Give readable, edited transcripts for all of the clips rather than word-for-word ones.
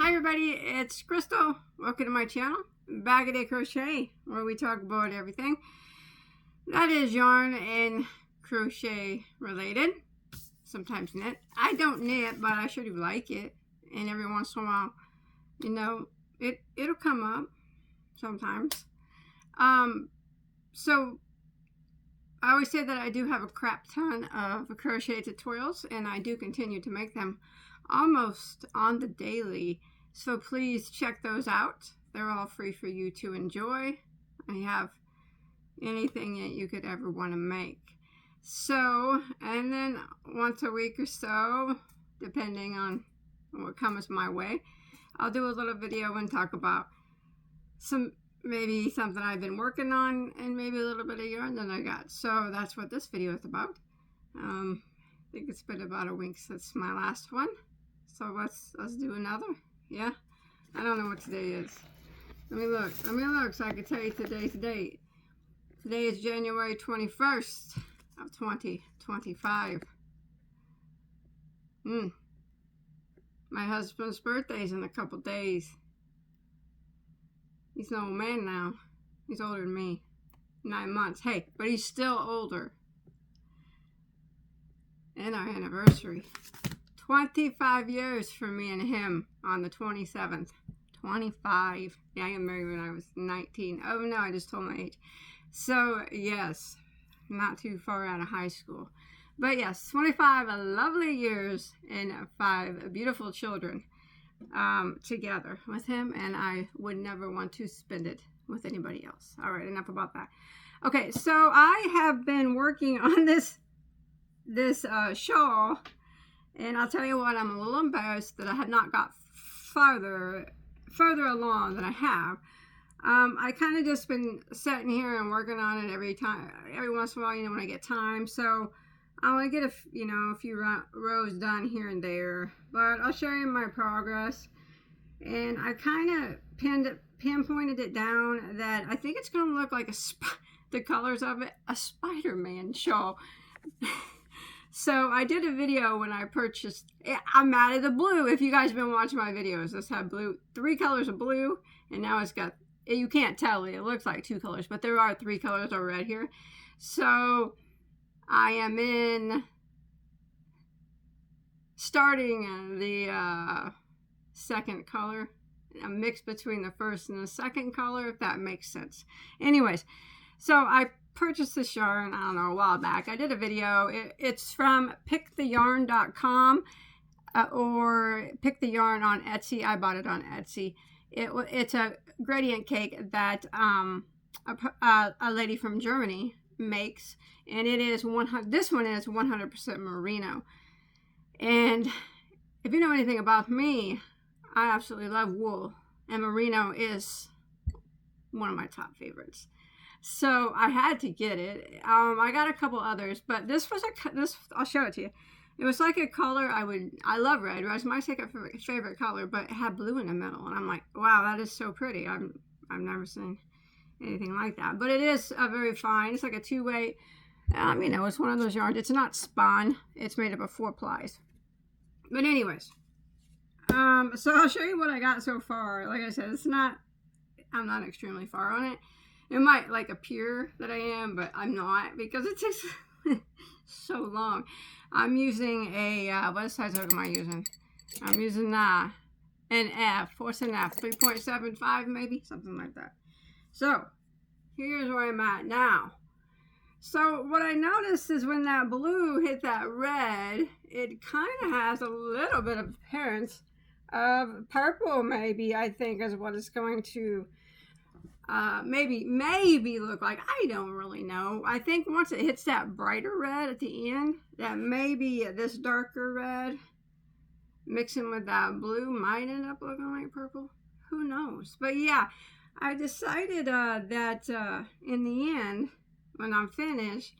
Hi everybody, it's Crystal. Welcome to my channel, Bagoday Crochet, where we talk about everything that is yarn and crochet related. Sometimes knit. I don't knit, but I sure do like it. And every once in a while, you know, it'll come up sometimes. So I always say that I do have a crap ton of crochet tutorials, and I do continue to make them almost on the daily. So please check those out. They're all free for you to enjoy. I have anything that you could ever want to make. So, and then once a week or so, depending on what comes my way, I'll do a little video and talk about maybe something I've been working on and maybe a little bit of yarn that I got. So that's what this video is about. I think it's been about a week since my last one. So let's do another. Yeah, I don't know what today is. Let me look so I can tell you today's date. Today is January 21st of 2025. My husband's birthday's in a couple days. He's an old man now. He's older than me. 9 months. Hey, but he's still older. And our anniversary. 25 years for me and him on the 27th. 25. Yeah, I got married when I was 19. Oh no, I just told my age. So, yes, not too far out of high school. But yes, 25 lovely years and 5 beautiful children together with him. And I would never want to spend it with anybody else. All right, enough about that. Okay, so I have been working on this shawl. And I'll tell you what, I'm a little embarrassed that I have not got further along than I have. I kind of just been sitting here and working on it every once in a while, when I get time. So I want to get a few rows done here and there. But I'll show you my progress. And I kind of pinpointed it down that I think it's going to look like the colors of it, a Spider-Man shawl. So I did a video when I purchased, I'm out of the blue. If you guys have been watching my videos, this had 3 colors of blue, and now it's got, you can't tell, it looks like 2 colors, but there are 3 colors of red here. So I am starting the second color, a mix between the first and the second color, if that makes sense. Anyways, so I purchased this yarn, I don't know, a while back. I did a video. It's from pickthe.yarn.com or Pick the Yarn on Etsy. I bought it on Etsy. It's a gradient cake that a lady from Germany makes, and it is this one is 100% merino. And if you know anything about me, I absolutely love wool, and merino is one of my top favorites. So I had to get it. I got a couple others, but this was I'll show it to you. It was like a color I love red. Red's my second favorite color, but it had blue in the middle, and I'm like, wow, that is so pretty. I've never seen anything like that. But it is a very fine. It's like a 2-way. It's one of those yarns. It's not spun. It's made up of 4 plies. But anyways, so I'll show you what I got so far. Like I said, I'm not extremely far on it. It might appear that I am, but I'm not, because it takes so long. I'm using what size hook am I using? I'm using an F. What's an F? 3.75 maybe? Something like that. So, here's where I'm at now. So, what I noticed is when that blue hit that red, it kind of has a little bit of appearance of purple, maybe, I think, is what it's going to maybe look like. I don't really know. I think once it hits that brighter red at the end, that maybe this darker red mixing with that blue might end up looking like purple. Who knows? But yeah, I decided that in the end, when I'm finished,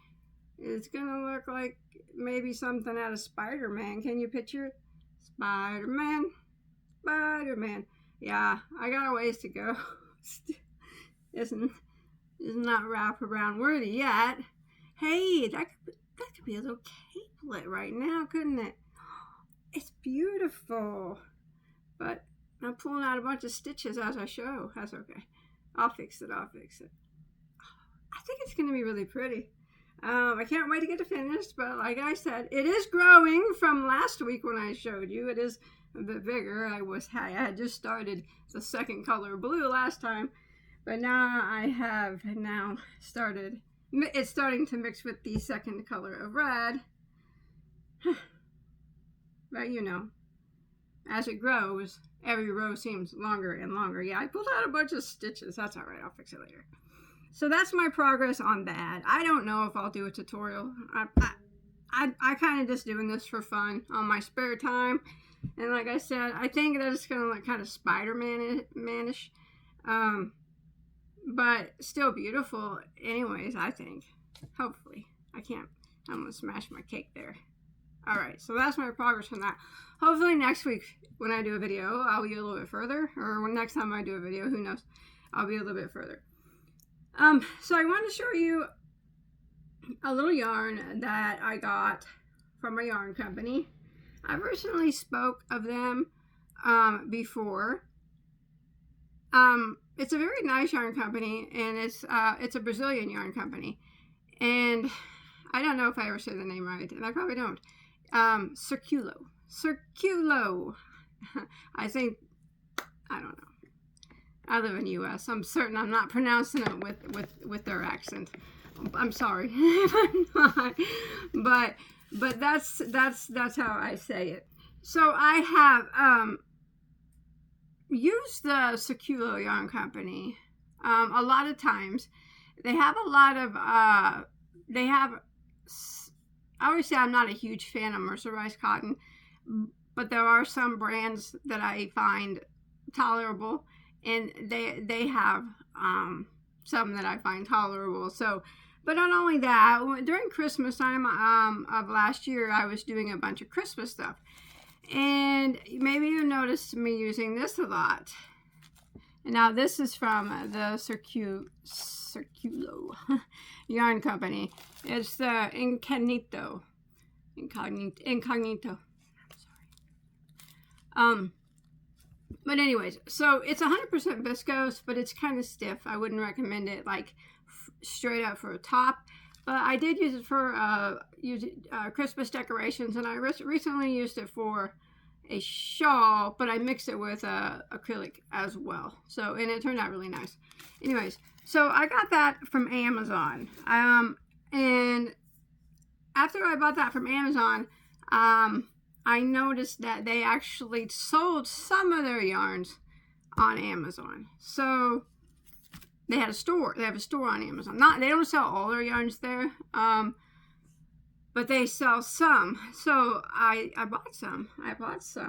it's gonna look like maybe something out of Spider-Man. Can you picture it? Spider-Man. Yeah, I got a ways to go. Isn't not wrap around worthy yet. Hey, that could be a little capelet right now, couldn't it? It's beautiful. But I'm pulling out a bunch of stitches as I show. That's okay. I'll fix it. I think it's going to be really pretty. I can't wait to get it finished, but like I said, it is growing from last week when I showed you. It is a bit bigger. I had just started the second color blue last time, but now I have started, it's starting to mix with the second color of red. But you know, as it grows, every row seems longer and longer. Yeah, I pulled out a bunch of stitches. That's all right. I'll fix it later. So that's my progress on that. I don't know if I'll do a tutorial. I kind of just doing this for fun on my spare time. And like I said, I think that it's going to look kind of Spider-Man-ish. But still beautiful anyways, I think. Hopefully. I'm going to smash my cake there. Alright, so that's my progress on that. Hopefully next week when I do a video, I'll be a little bit further. Or when next time I do a video, who knows, I'll be a little bit further. So I want to show you a little yarn that I got from a yarn company. I've recently spoke of them before. It's a very nice yarn company, and it's a Brazilian yarn company. And I don't know if I ever say the name right, and I probably don't. Circulo. I think, I don't know. I live in the U.S. I'm certain I'm not pronouncing it with their accent. I'm sorry if I'm not. But that's how I say it. So I have used the Circulo yarn company a lot of times. They have a lot of I always say I'm not a huge fan of mercerized cotton, but there are some brands that I find tolerable. And they have some that I find tolerable. So, but not only that, during Christmas time of last year, I was doing a bunch of Christmas stuff. And maybe you noticed me using this a lot. And now this is from the Circulo yarn company. It's the Incognito. I'm sorry. But anyways, so it's 100% viscose, but it's kind of stiff. I wouldn't recommend it like straight up for a top. But I did use it for Christmas decorations, and I recently used it for a shawl, but I mixed it with acrylic as well. So, and it turned out really nice. Anyways, so I got that from Amazon. And after I bought that from Amazon, I noticed that they actually sold some of their yarns on Amazon. So they had a store. They have a store on Amazon. They don't sell all their yarns there, but they sell some. So I bought some.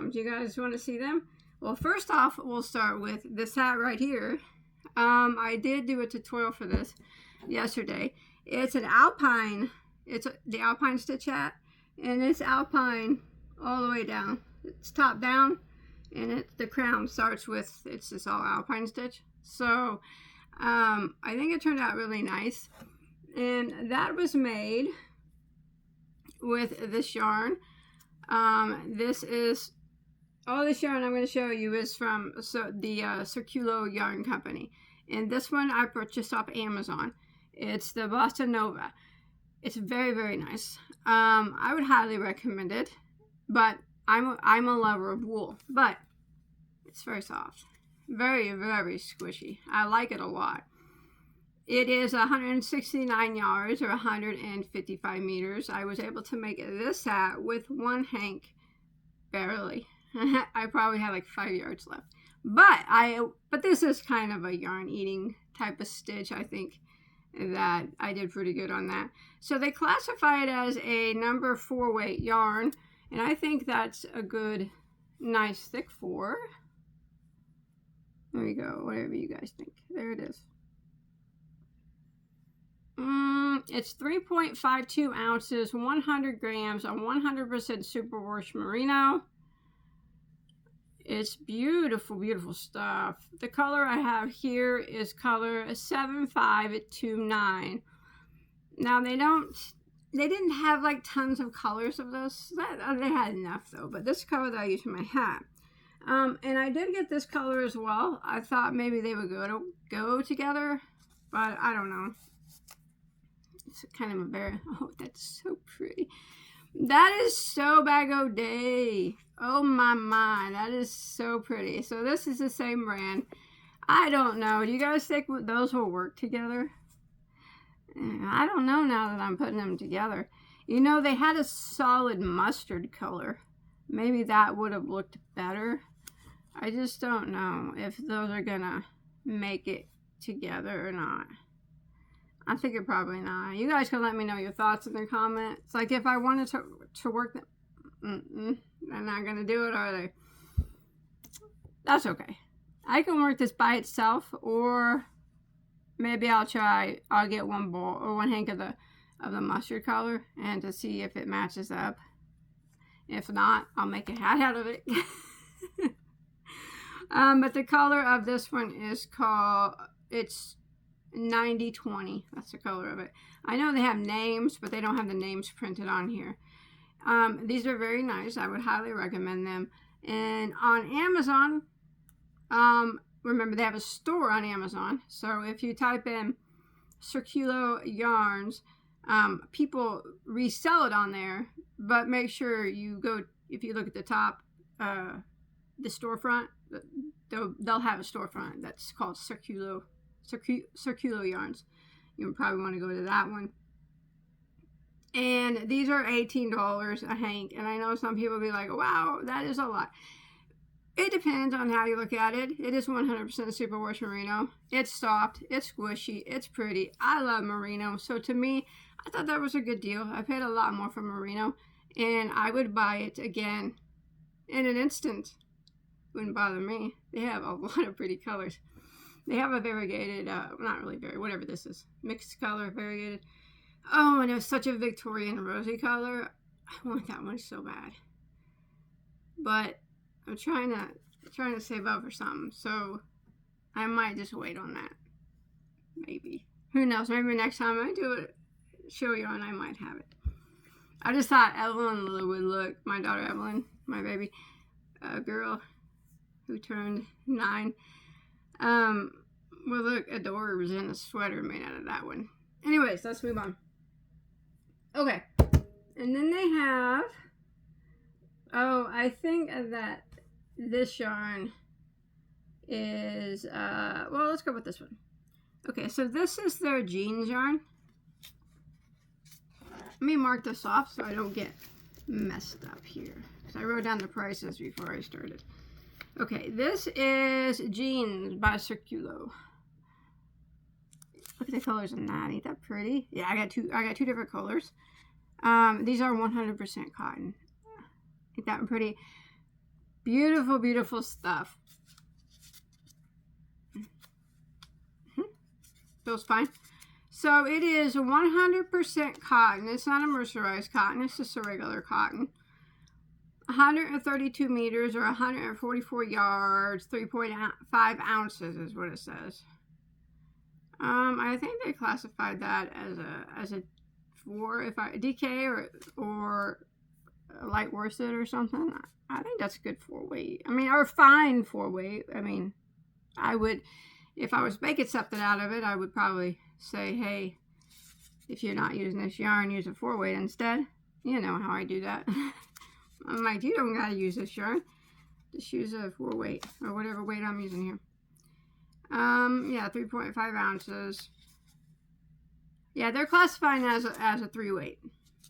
Do you guys want to see them? Well, first off, we'll start with this hat right here. I did do a tutorial for this yesterday. It's an alpine. It's the alpine stitch hat, and it's alpine all the way down. It's top down, and the crown starts with, it's just all alpine stitch. So I think it turned out really nice, and that was made with this yarn. This yarn I'm going to show you is from the Circulo yarn company, and this one I purchased off Amazon. It's the Bossa Nova. It's very, very nice. I would highly recommend it. But I'm a lover of wool, but it's very soft, very, very squishy. I like it a lot. It is 169 yards or 155 meters. I was able to make this hat with one hank, barely. I probably had like 5 yards left. But this is kind of a yarn eating type of stitch. I think that I did pretty good on that. So they classify it as a number 4 weight yarn. And I think that's a good, nice thick 4. There we go. Whatever you guys think. There it is. It's 3.52 ounces, 100 grams on 100% superwash merino. It's beautiful, beautiful stuff. The color I have here is color 7529. Now they didn't have like tons of colors of this. They had enough though, but this color that I use for my hat. And I did get this color as well. I thought maybe they would go together, but I don't know. It's kind of a very, oh, that's so pretty. That is so Bagoday. Oh my, that is so pretty. So this is the same brand. I don't know. Do you guys think those will work together? I don't know now that I'm putting them together. You know, they had a solid mustard color. Maybe that would have looked better. I just don't know if those are gonna make it together or not. I think it probably not. You guys can let me know your thoughts in the comments. Like if I wanted to work them, they're not gonna do it, are they? That's okay. I can work this by itself, or maybe I'll get one ball or one hank of the mustard color and to see if it matches up. If not, I'll make a hat out of it. But the color of this one is it's 90-20. That's the color of it. I know they have names, but they don't have the names printed on here. These are very nice. I would highly recommend them. And on Amazon, remember they have a store on Amazon. So if you type in Circulo Yarns, people resell it on there, but make sure you go, if you look at the top, the storefront, they'll have a storefront that's called Circulo Yarns. You would probably want to go to that one. And these are $18 a hank. And I know some people will be like, wow, that is a lot. It depends on how you look at it. It is 100% superwash merino. It's soft. It's squishy. It's pretty. I love merino. So to me, I thought that was a good deal. I paid a lot more for merino. And I would buy it again in an instant. Wouldn't bother me. They have a lot of pretty colors. They have a variegated, not really very, whatever this is. Mixed color, variegated. Oh, and it was such a Victorian rosy color. I want that one so bad. But I'm trying to save up for something, so I might just wait on that. Maybe. Who knows? Maybe next time I do it, show you and I might have it. I just thought Evelyn would look, my daughter Evelyn, my baby girl who turned 9, would look adorable in a sweater made out of that one. Anyways, let's move on. Okay. And then they have, oh, I think that this yarn is, well, let's go with this one. Okay, so this is their jeans yarn. Let me mark this off so I don't get messed up here. So I wrote down the prices before I started. Okay, this is Jeans by Circulo. Look at the colors in that. Ain't that pretty? Yeah, I got two different colors. These are 100% cotton. Ain't that pretty? Beautiful, beautiful stuff. Feels fine. So it is 100% cotton. It's not a mercerized cotton. It's just a regular cotton. 132 meters or 144 yards, 3.5 ounces is what it says. I think they classified that as a DK or a light worsted or something. I think that's a good 4-weight. I mean, or fine 4-weight. I mean, I would, if I was making something out of it, I would probably say, hey, if you're not using this yarn, use a 4-weight instead. You know how I do that. I'm like, you don't gotta use this yarn. Just use a 4-weight or whatever weight I'm using here. Yeah, 3.5 ounces. Yeah, they're classifying as a 3-weight.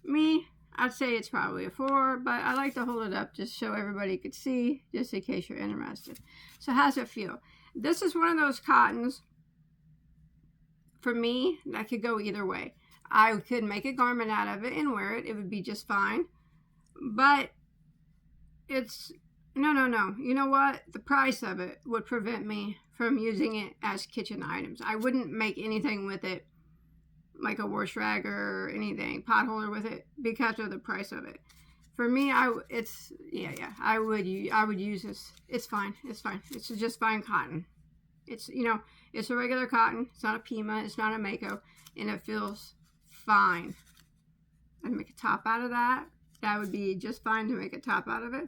Me, I'd say it's probably a 4, but I like to hold it up just so everybody could see, just in case you're interested. So how's it feel? This is one of those cottons, for me, that could go either way. I could make a garment out of it and wear it. It would be just fine. But it's, no. You know what? The price of it would prevent me from using it as kitchen items. I wouldn't make anything with it, like a wash rag or anything, pot holder with it, because of the price of it. For me, I would use this. It's fine. It's fine. It's just fine cotton. It's, you know, it's a regular cotton. It's not a Pima. It's not a Mako, and it feels fine. I'd make a top out of that. That would be just fine to make a top out of it.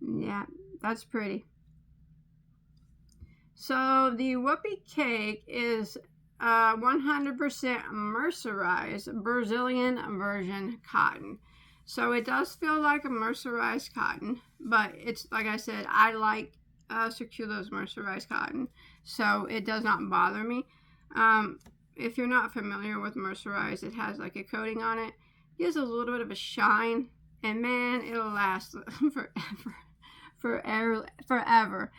Yeah, that's pretty. So the Whoopee cake is 100% mercerized Brazilian version cotton. So it does feel like a mercerized cotton, but it's like I said, I like Circulo's mercerized cotton, so it does not bother me. If you're not familiar with mercerized, it has like a coating on it. It gives a little bit of a shine, and man, it'll last forever.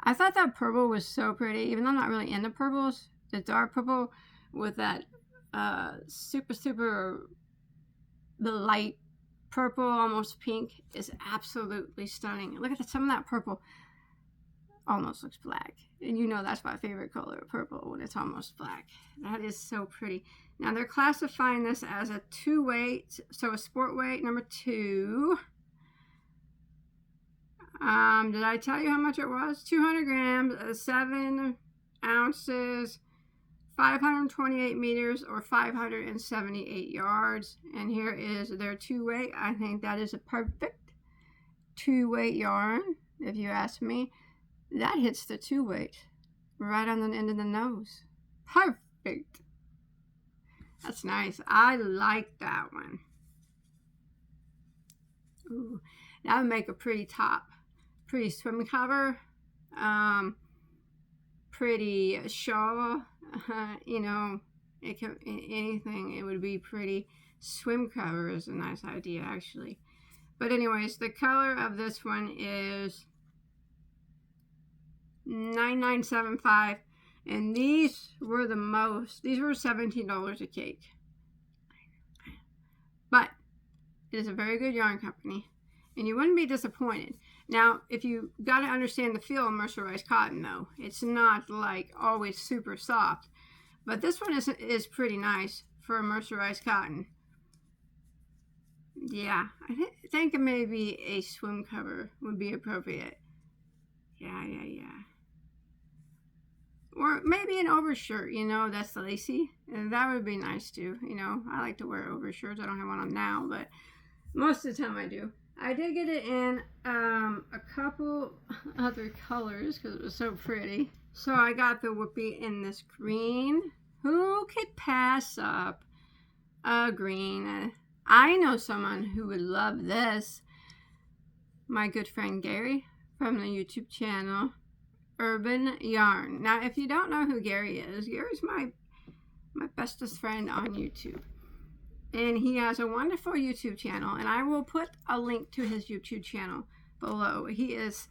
I thought that purple was so pretty, even though I'm not really into purples. The dark purple with that super the light purple, almost pink, is absolutely stunning. Look at some of that purple almost looks black, and you know that's my favorite color, purple, when it's almost black. That is so pretty. Now they're classifying this as a 2 weight, so a sport weight number 2. Did I tell you how much it was? 200 grams, 7 ounces, 528 meters, or 578 yards. And here is their 2 weight. I think that is a perfect 2 weight yarn, if you ask me. That hits the 2 weight right on the end of the nose. Perfect. That's nice. I like that one. Ooh, that would make a pretty top. Pretty swim cover, pretty shawl, you know, it could, anything, it would be pretty. Swim cover is a nice idea, actually. But anyways, the color of this one is 9975, and these were these were $17 a cake. But it is a very good yarn company, and you wouldn't be disappointed. Now, if you got to understand the feel of mercerized cotton, though, it's not like always super soft. But this one is pretty nice for a mercerized cotton. Yeah, I think maybe a swim cover would be appropriate. Yeah. Or maybe an overshirt, you know, that's lacy. And that would be nice too. You know, I like to wear overshirts. I don't have one on now, but most of the time I do. I did get it in a couple other colors because it was so pretty. So I got the Whoopee in this green. Who could pass up a green? I know someone who would love this. My good friend Gary from the YouTube channel Urban Yarn. Now, if you don't know who Gary is, Gary's my bestest friend on YouTube. And he has a wonderful YouTube channel, and I will put a link to his YouTube channel below. He is,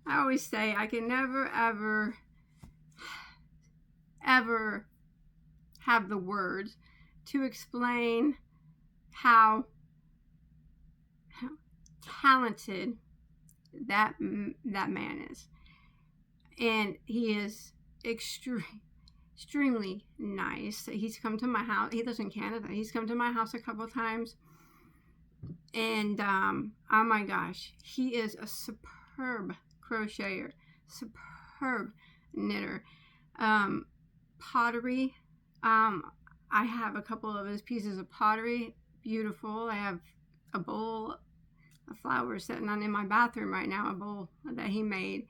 I always say, I can never, ever have the words to explain how talented that man is. And he is extremely nice. He's come to my house. He lives in Canada. He's come to my house a couple times, and oh my gosh, he is a superb crocheter, superb knitter. Pottery, I have a couple of his pieces of pottery, beautiful. I have a bowl of flowers sitting on in my bathroom right now, a bowl that he made.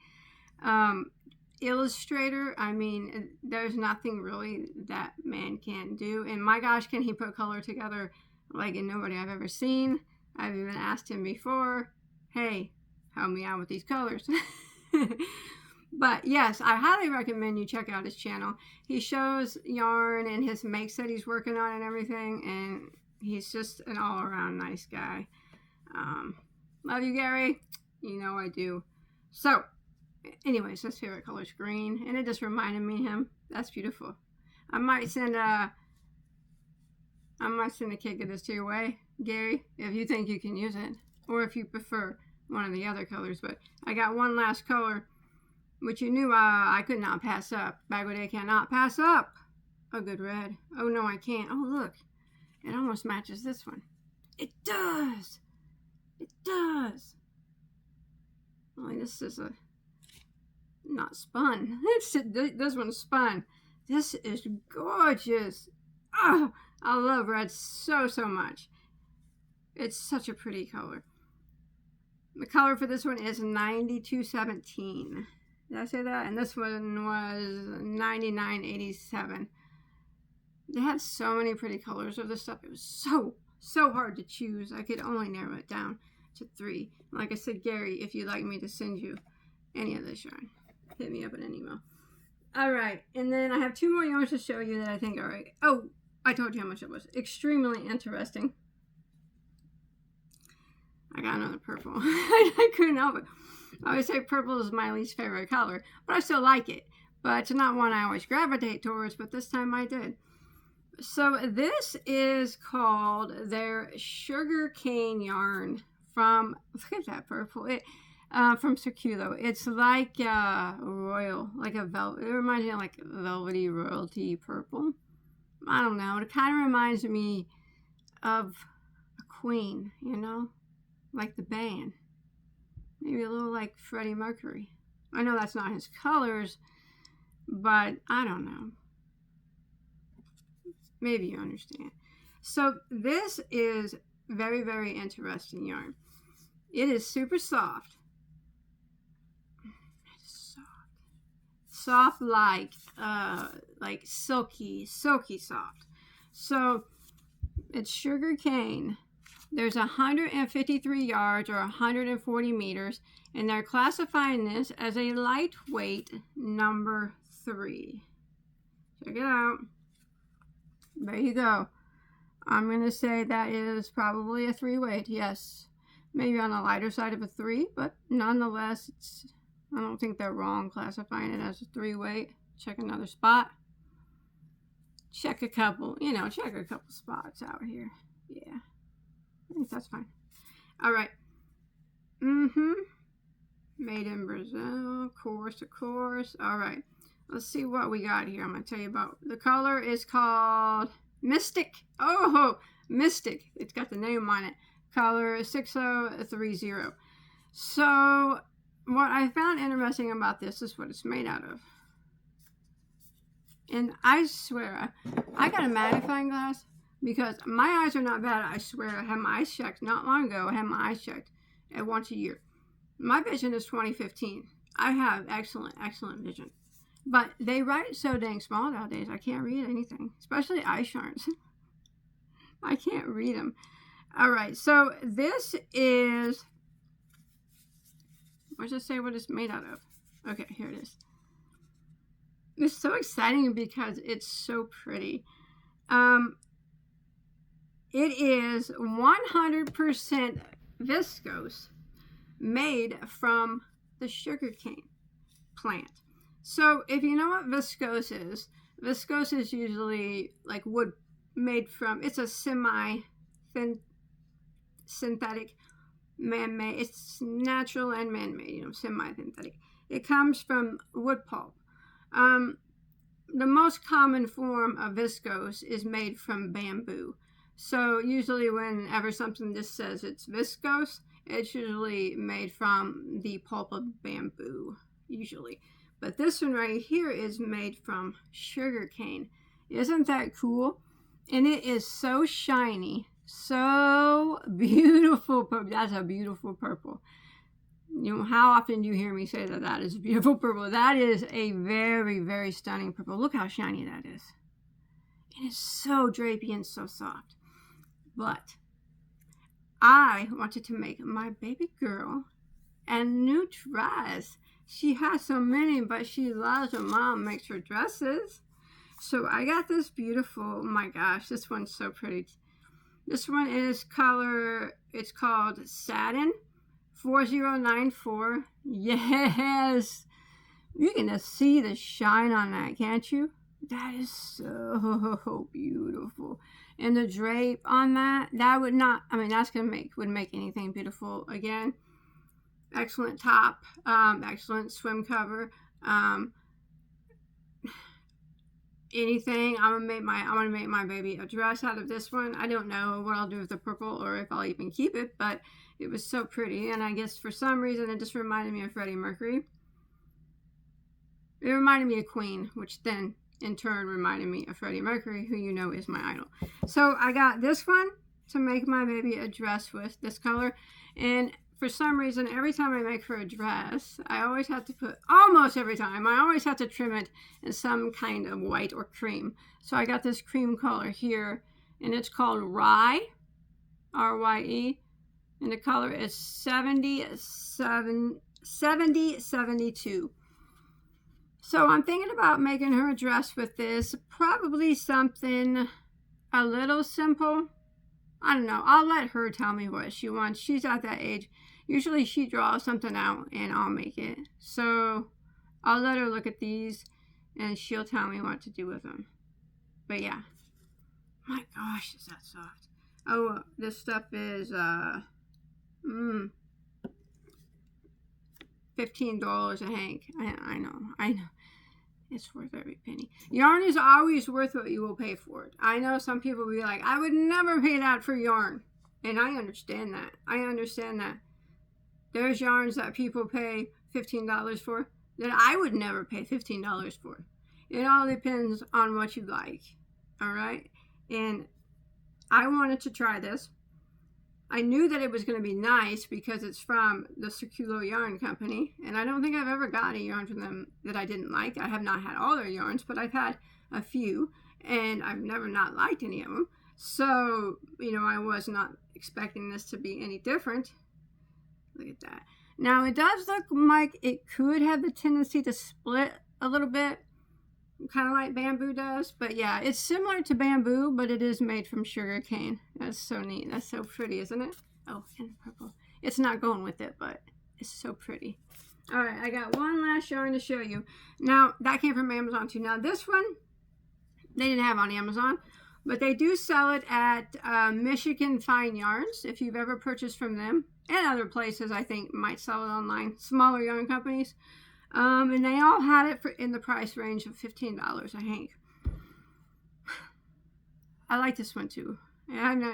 Illustrator, I mean, there's nothing really that man can't do. And my gosh, can he put color together like nobody I've ever seen. I've even asked him before, hey, help me out with these colors. But yes, I highly recommend you check out his channel. He shows yarn and his makes that he's working on and everything, and he's just an all-around nice guy. Love you, Gary. You know I do. So anyways, his favorite color is green, and it just reminded me of him. That's beautiful. I might send a cake of this to your way, Gary, if you think you can use it, or if you prefer one of the other colors. But I got one last color, which you knew I could not pass up. Bagoday cannot pass up a good red. Oh no, I can't. Oh look, it almost matches this one. It does. It does. Only this is not spun. This one's spun. This is gorgeous. Oh, I love red so much. It's such a pretty color. The color for this one is 9217. Did I say that? And this one was 9987. They had so many pretty colors of this stuff. It was so hard to choose. I could only narrow it down to 3. Like I said, Gary, if you'd like me to send you any of this yarn, hit me up in an email. All right, and then I have 2 more yarns to show you that I think are, oh, I told you how much it was. Extremely interesting. I got another purple. I couldn't help it. I always say purple is my least favorite color, but I still like it. But it's not one I always gravitate towards, but this time I did. So this is called their sugar cane yarn from, look at that purple, from Circulo. It's like royal, like a velvet, it reminds me of like velvety royalty purple. I don't know, it kind of reminds me of a queen, you know, like the band. Maybe a little like Freddie Mercury. I know that's not his colors, but I don't know. Maybe you understand. So this is very, very interesting yarn. It is super soft. It's soft like silky soft. So it's sugar cane. There's 153 yards or 140 meters, and they're classifying this as a lightweight number 3. Check it out. There you go. I'm going to say that is probably a 3 weight. Yes. Maybe on the lighter side of a 3, but nonetheless, I don't think they're wrong classifying it as a 3 weight. Check another spot. Check a couple spots out here. Yeah. I think that's fine. All right. Made in Brazil. Of course. All right. Let's see what we got here. I'm going to tell you about. The color is called Mystic. Oh, Mystic. It's got the name on it. Color 6030. So, what I found interesting about this is what it's made out of. And I swear, I got a magnifying glass because my eyes are not bad. I swear, I had my eyes checked not long ago. I had my eyes checked at once a year. My vision is 2015. I have excellent vision. But they write it so dang small nowadays, I can't read anything, especially eye charms. I can't read them. All right, so this is, where's it say what it's made out of? Okay, here it is. It's so exciting because it's so pretty. It is 100% viscose, made from the sugarcane plant. So if you know what viscose is usually like wood made from, it's a semi-thin synthetic man-made. It's natural and man-made, you know, semi-synthetic. It comes from wood pulp. The most common form of viscose is made from bamboo. So usually whenever something just says it's viscose, it's usually made from the pulp of bamboo, usually. But this one right here is made from sugar cane. Isn't that cool? And it is so shiny, so beautiful. That's a beautiful purple. You know, how often do you hear me say that that is a beautiful purple? That is a very, very stunning purple. Look how shiny that is. It is so drapey and so soft. But I wanted to make my baby girl a new dress. She has so many, but she loves when Mom makes her dresses. So I got this beautiful, oh my gosh, this one's so pretty. This one is color, it's called Satin 4094. Yes! You can just see the shine on that, can't you? That is so beautiful. And the drape on that would not, I mean, that's would make anything beautiful again. Excellent top, excellent swim cover. Anything, I'm gonna make my baby a dress out of this one. I don't know what I'll do with the purple or if I'll even keep it, but it was so pretty, and I guess for some reason it just reminded me of Freddie Mercury. It reminded me of Queen, which then in turn reminded me of Freddie Mercury, who you know is my idol. So I got this one to make my baby a dress with, this color. And for some reason, every time I make her a dress, I always have to put, almost every time, I always have to trim it in some kind of white or cream. So I got this cream color here, and it's called Rye, R-Y-E, and the color is 7072. So I'm thinking about making her a dress with this, probably something a little simple. I don't know. I'll let her tell me what she wants. She's at that age. Usually she draws something out and I'll make it. So I'll let her look at these and she'll tell me what to do with them. But yeah. My gosh, is that soft. Oh, this stuff is $15 a hank. I know. It's worth every penny. Yarn is always worth what you will pay for it. I know some people will be like, I would never pay that for yarn. And I understand that. There's yarns that people pay $15 for that I would never pay $15 for. It all depends on what you like. All right? And I wanted to try this. I knew that it was going to be nice because it's from the Circulo Yarn Company, and I don't think I've ever got a yarn from them that I didn't like. I have not had all their yarns, but I've had a few, and I've never not liked any of them. So, I was not expecting this to be any different. Look at that. Now, it does look like it could have the tendency to split a little bit, kind of like bamboo does. But yeah, it's similar to bamboo, but it is made from sugar cane. That's so neat. That's so pretty, isn't it? Oh, and purple. It's not going with it, but it's so pretty. All right, I got one last yarn to show you. Now, that came from Amazon too. Now, this one, they didn't have on Amazon, but they do sell it at Michigan Fine Yarns, if you've ever purchased from them. And other places, I think, might sell it online. Smaller yarn companies. And they all had it in the price range of $15 a hank. I like this one too. I know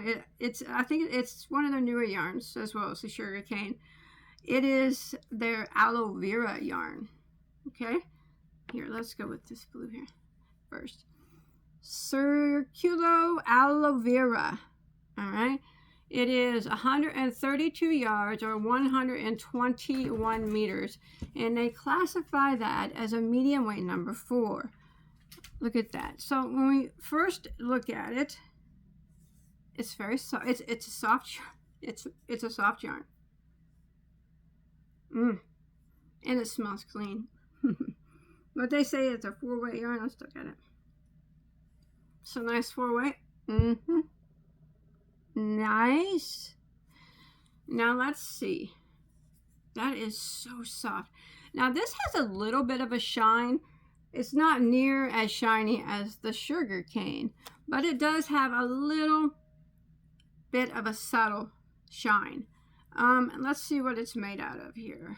I think it's one of their newer yarns as well as the sugar cane. It is their aloe vera yarn. Okay, here, let's go with this blue here first. Circulo aloe vera. All right. It is 132 yards or 121 meters, and they classify that as a medium weight number 4. Look at that. So when we first look at it, it's very soft. It's a soft. It's a soft yarn. And it smells clean. But they say it's a 4-weight yarn. Let's look at it. It's a nice 4-weight. Nice. Now let's see. That is so soft. Now this has a little bit of a shine. It's not near as shiny as the sugar cane, but it does have a little bit of a subtle shine. Let's see what it's made out of here.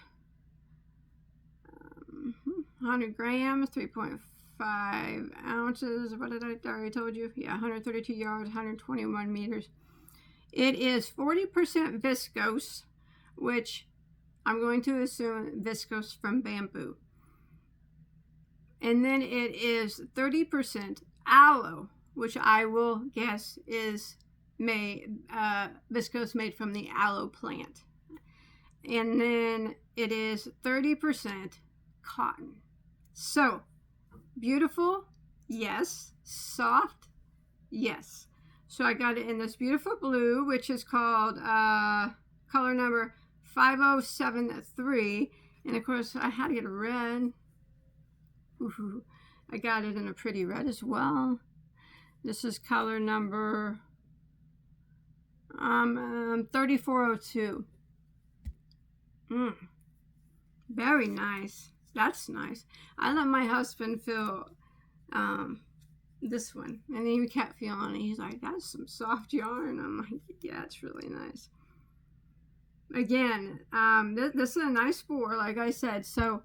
100 grams, 3.5 ounces. What did I already told you? Yeah, 132 yards, 121 meters. It is 40% viscose, which I'm going to assume viscose from bamboo. And then it is 30% aloe, which I will guess is viscose made from the aloe plant. And then it is 30% cotton. So, beautiful, yes. Soft, yes. So I got it in this beautiful blue, which is called color number 5073. And of course, I had to get a red. Ooh, I got it in a pretty red as well. This is color number 3402. Very nice. That's nice. I let my husband feel this one, and he kept feeling it. He's like, that's some soft yarn. I'm like, yeah, it's really nice. Again, this is a nice 4, like I said. So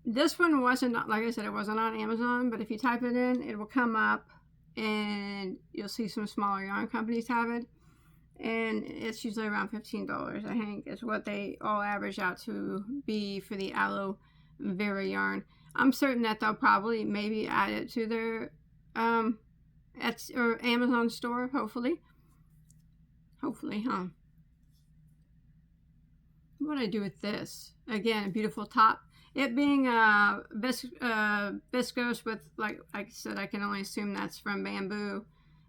this one wasn't, like I said, it wasn't on Amazon, but if you type it in, it will come up and you'll see some smaller yarn companies have it, and it's usually around $15 I think is what they all average out to be for the aloe vera yarn. I'm certain that they'll probably maybe add it to their or Amazon store, hopefully, huh? what did I do with this? Again, a beautiful top. It being viscose with, like I said, I can only assume that's from bamboo.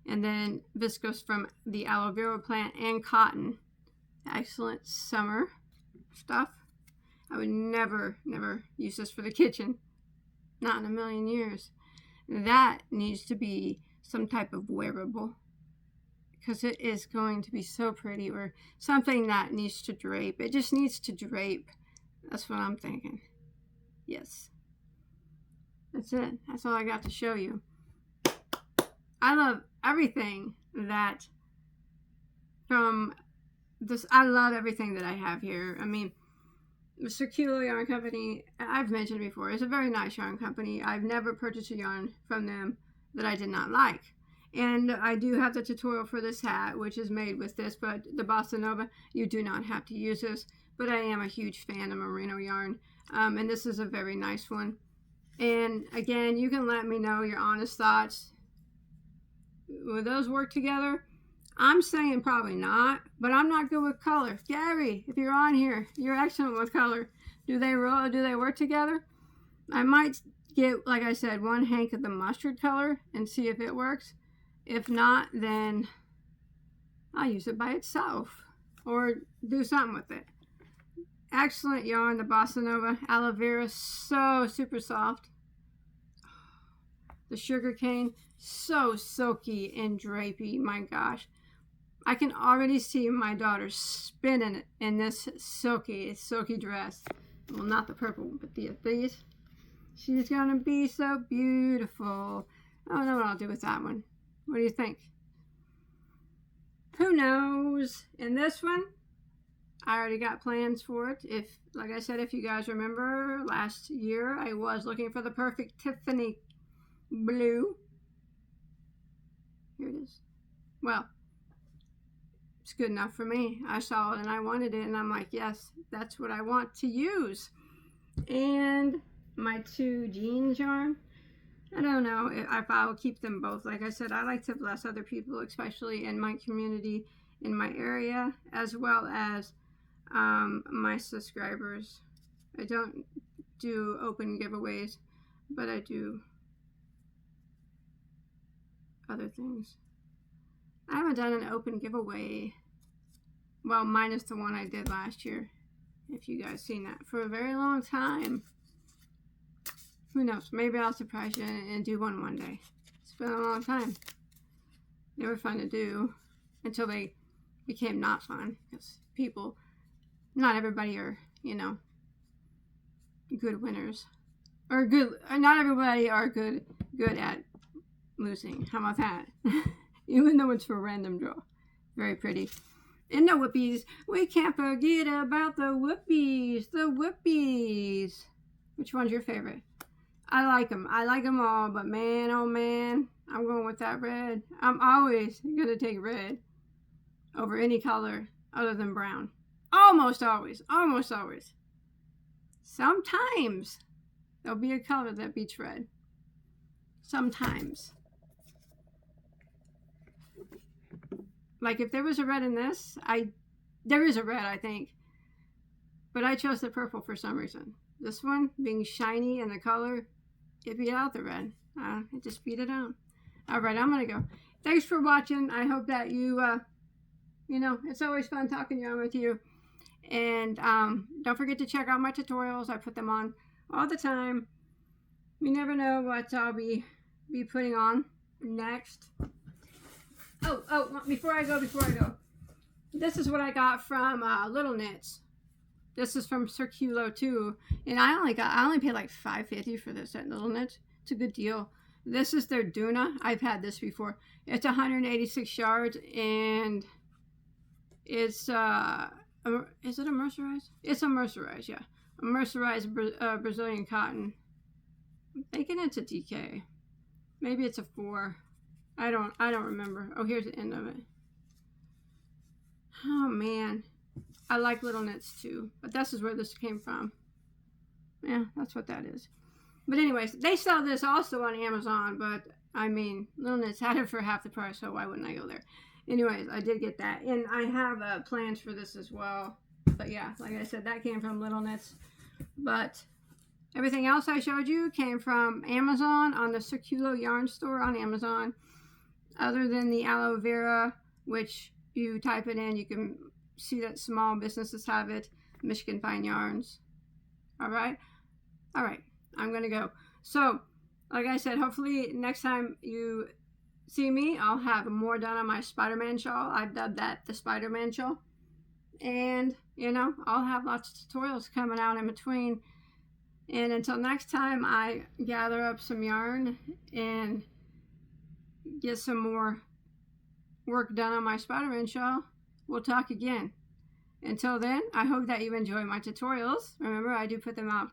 And then viscose from the aloe vera plant and cotton. Excellent summer stuff. I would never use this for the kitchen. Not in a million years. That needs to be some type of wearable, because it is going to be so pretty, or something that needs to drape. It just needs to drape. That's what I'm thinking. Yes. That's it. That's all I got to show you. I love everything that from this. I love everything that I have here. I mean, the Circulo Yarn Company, I've mentioned before, is a very nice yarn company. I've never purchased a yarn from them that I did not like. And I do have the tutorial for this hat, which is made with this, but the Bossa Nova, you do not have to use this. But I am a huge fan of merino yarn, and this is a very nice one. And again, you can let me know your honest thoughts. Will those work together? I'm saying probably not, but I'm not good with color. Gary, if you're on here, you're excellent with color. Do they work together? I might get, like I said, one hank of the mustard color and see if it works. If not, then I'll use it by itself or do something with it. Excellent yarn, the Bossa Nova. Aloe vera, so super soft. The sugar cane, so silky and drapey. My gosh. I can already see my daughter spinning in this silky dress. Well, not the purple, but these. She's going to be so beautiful. I don't know what I'll do with that one. What do you think? Who knows? And this one, I already got plans for it. If, like I said, if you guys remember, last year I was looking for the perfect Tiffany blue. Here it is. Well, it's good enough for me. I saw it and I wanted it, and I'm like, yes, that's what I want to use. And my 2 jeans yarn, I don't know if I'll keep them both. Like I said, I like to bless other people, especially in my community, in my area, as well as my subscribers. I don't do open giveaways, but I do other things. I haven't done an open giveaway, well, minus the one I did last year, if you guys seen that, for a very long time. Who knows? Maybe I'll surprise you and do one day. It's been a long time. They were fun to do until they became not fun, because people, not everybody are, you know, good winners, or good. Not everybody are good at losing. How about that? Even though it's for random draw. Very pretty. And the whoopies. We can't forget about the whoopies. The whoopies. Which one's your favorite? I like them. I like them all. But man, oh man, I'm going with that red. I'm always going to take red over any color other than brown. Almost always. Almost always. Sometimes there'll be a color that beats red. Sometimes. Like if there was a red in this, there is a red, I think, but I chose the purple for some reason. This one being shiny and the color, it beat out the red. It just beat it out. All right, I'm gonna go. Thanks for watching. I hope that you, you know, it's always fun talking yarn with you. And don't forget to check out my tutorials. I put them on all the time. You never know what I'll be putting on next. Oh, before I go, this is what I got from Little Knits. This is from Circulo too, and I only paid like $5.50 for this at Little Knits. It's a good deal. This is their Duna. I've had this before. It's 186 yards, and it's is it a mercerized? It's a mercerized, yeah, a mercerized Brazilian cotton. I'm thinking it's a DK. Maybe it's a 4. I don't remember. Oh, here's the end of it. Oh man, I like Little Knits too, but this is where this came from. Yeah, that's what that is. But anyways, they sell this also on Amazon, but I mean, Little Knits had it for half the price, so why wouldn't I go there? Anyways, I did get that, and I have plans for this as well. But yeah, like I said, that came from Little Knits. But everything else I showed you came from Amazon, on the Circulo yarn store on Amazon. Other than the aloe vera, which you type it in, you can see that small businesses have it. Michigan Fine Yarns. All right, I'm gonna go. So, like I said, hopefully next time you see me, I'll have more done on my Spider-Man shawl. I've dubbed that the Spider-Man shawl. And, you know, I'll have lots of tutorials coming out in between. And until next time I gather up some yarn and get some more work done on my Spider-Man shawl, we'll talk again. Until then, I hope that you enjoy my tutorials. Remember, I do put them out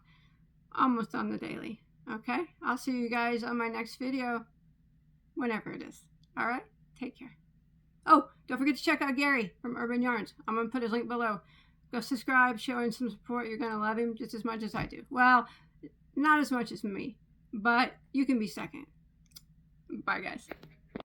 almost on the daily. Okay? I'll see you guys on my next video, whenever it is. All right? Take care. Oh, don't forget to check out Gary from Urban Yarns. I'm going to put his link below. Go subscribe, show him some support. You're going to love him just as much as I do. Well, not as much as me, but you can be second. Bye, guys.